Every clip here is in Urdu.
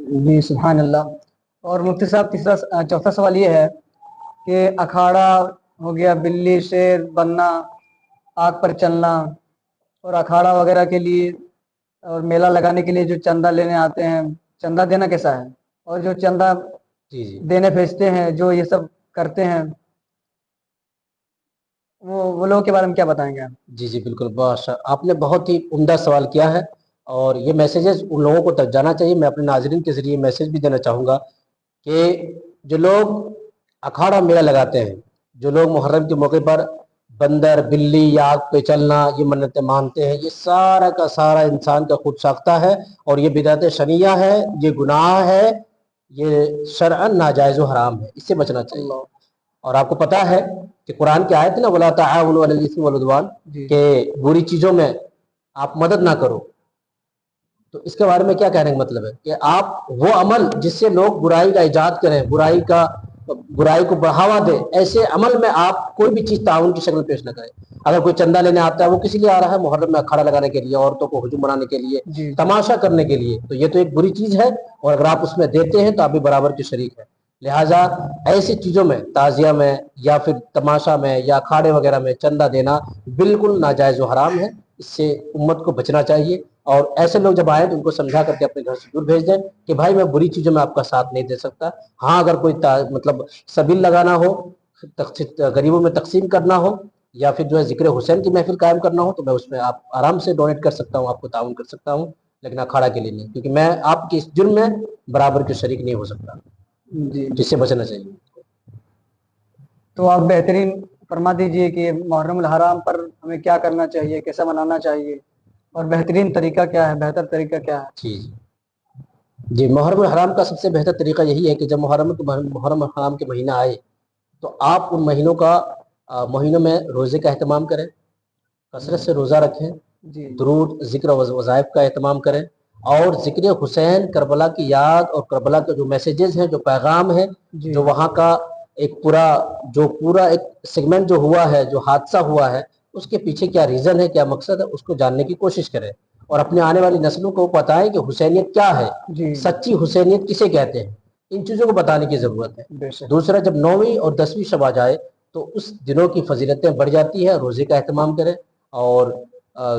جی سبحان اللہ۔ اور مفتی صاحب تیسرا چوتھا سوال یہ ہے کہ اکھاڑا ہو گیا، بلی شیر بننا، آگ پر چلنا، اور اکھاڑا وغیرہ کے لیے اور میلہ لگانے کے لیے جو چندہ لینے آتے ہیں، چندہ دینا کیسا ہے؟ اور جو چندہ جی جی دینے بھیجتے ہیں، جو یہ سب کرتے ہیں، وہ لوگوں کے بارے میں کیا بتائیں گے آپ؟ جی جی بالکل، آپ نے بہت ہی عمدہ سوال کیا ہے، اور یہ میسیجز ان لوگوں کو تک جانا چاہیے۔ میں اپنے ناظرین کے ذریعے میسیج بھی دینا چاہوں گا کہ جو لوگ اکھاڑا میلہ لگاتے ہیں، جو لوگ محرم کے موقع پر بندر، بلی یا آگ پہ چلنا یہ منتیں مانتے ہیں، یہ سارا کا سارا انسان کا خود ساختہ ہے، اور یہ بدعت شنیعہ ہے، یہ گناہ ہے، یہ شرعاً ناجائز و حرام ہے، اس سے بچنا چاہیے۔ اور آپ کو پتہ ہے کہ قرآن کی آیت ہے نا، وَلَا تَعَاوَنُوا عَلَى الْإِثْمِ وَالْعُدْوَانِ، کہ بری چیزوں میں آپ مدد نہ کرو۔ تو اس کے بارے میں کیا کہنے کا مطلب ہے کہ آپ وہ عمل جس سے لوگ برائی کا ایجاد کریں، برائی کو بڑھاوا دیں، ایسے عمل میں آپ کوئی بھی چیز تعاون کی شکل پیش نہ کریں۔ اگر کوئی چندہ لینے آتا ہے، وہ کسی لیے آ رہا ہے؟ محرم میں اکھاڑا لگانے کے لیے، عورتوں کو ہجوم بنانے کے لیے، تماشا کرنے کے لیے، تو یہ تو ایک بری چیز ہے، اور اگر آپ اس میں دیتے ہیں تو آپ بھی برابر کے شریک ہیں۔ لہٰذا ایسی چیزوں میں، تعزیہ میں یا پھر تماشا میں یا اکھاڑے وغیرہ میں چندہ دینا بالکل ناجائز و حرام ہے، اس سے امت کو بچنا چاہیے۔ اور ایسے لوگ جب آئیں تو ان کو سمجھا کر کے اپنے گھر سے دور بھیج دیں کہ بھائی میں بری چیزوں میں آپ کا ساتھ نہیں دے سکتا۔ ہاں اگر کوئی مطلب سبیل لگانا ہو، غریبوں میں تقسیم کرنا ہو، یا پھر جو ہے ذکر حسین کی محفل قائم کرنا ہو، تو میں اس میں آپ آرام سے ڈونیٹ کر سکتا ہوں، آپ کو تعاون کر سکتا ہوں، لیکن اکھاڑا کے لیے نہیں، کیونکہ میں آپ کے اس جرم میں برابر کے شریک نہیں ہو سکتا، جس سے بچنا چاہیے۔ تو آپ بہترین فرما دیجئے کہ محرم الحرام پر ہمیں کیا کرنا چاہیے، کیسا منانا چاہیے، اور بہترین طریقہ کیا ہے، بہتر طریقہ کیا ہے؟ جی جی، محرم الحرام کا سب سے بہتر طریقہ یہی ہے کہ جب محرم الحرام کے مہینہ آئے تو آپ ان مہینوں میں روزے کا اہتمام کریں، کثرت سے روزہ رکھیں، درود، ذکر و وظائف کا اہتمام کریں، اور ذکر حسین، کربلا کی یاد اور کربلا کے جو میسیجز ہیں، جو پیغام ہیں، جو وہاں کا ایک پورا ایک سیگمنٹ جو ہوا ہے، جو حادثہ ہوا ہے، اس کے پیچھے کیا ریزن ہے، کیا مقصد ہے، اس کو جاننے کی کوشش کریں، اور اپنے آنے والی نسلوں کو بتائیں کہ حسینیت کیا ہے، سچی حسینیت کسے کہتے ہیں، ان چیزوں کو بتانے کی ضرورت ہے۔ دوسرا، جب 9ویں اور 10ویں شب آ جائے تو اس دنوں کی فضیلتیں بڑھ جاتی ہے، روزے کا اہتمام کریں، اور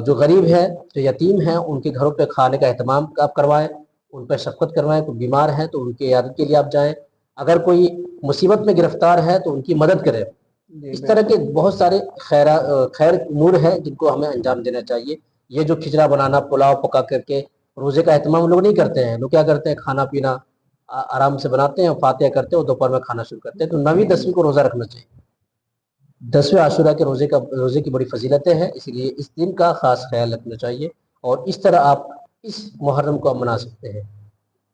جو غریب ہیں، جو یتیم ہیں، ان کے گھروں پہ کھانے کا اہتمام آپ کروائیں، ان پہ شفقت کروائیں، کوئی بیمار ہے تو ان کی عیادت کے لیے آپ جائیں، اگر کوئی مصیبت میں گرفتار ہے تو ان کی مدد کریں۔ اس طرح کے بہت سارے خیر امور ہیں جن کو ہمیں انجام دینا چاہیے۔ یہ جو کھچڑا بنانا، پلاؤ پکا کر کے روزے کا اہتمام لوگ نہیں کرتے ہیں، لوگ کیا کرتے ہیں، کھانا پینا آرام سے بناتے ہیں، فاتحہ کرتے ہیں اور دوپہر میں کھانا شروع کرتے ہیں۔ تو 9ویں 10ویں کو روزہ رکھنا چاہیے۔ 10ویں عاشورہ کے روزے کی بڑی فضیلتیں ہیں، اس لیے اس دن کا خاص خیال رکھنا چاہیے، اور اس طرح آپ اس محرم کو منا سکتے ہیں۔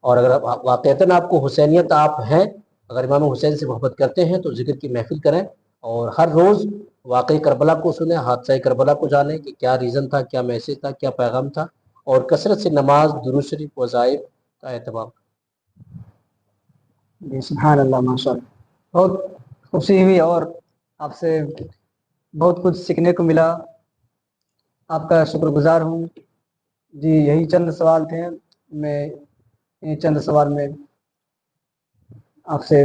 اور اگر واقعتاً آپ کو حسینیت آپ ہیں، اگر امام حسین سے محبت کرتے ہیں، تو ذکر کی محفل کریں، اور ہر روز واقعی کربلا کو سنیں، حادثہ کربلا کو جانیں کہ کیا ریزن تھا، کیا میسیج تھا، کیا پیغام تھا، اور کثرت سے نماز، درود شریف، وظائف کا اہتمام۔ سبحان اللہ، ماشاء اللہ، بہت خوشی ہوئی، اور آپ سے بہت کچھ سیکھنے کو ملا، آپ کا شکر گزار ہوں۔ جی یہی چند سوال تھے، میں چند سوال میں آپ سے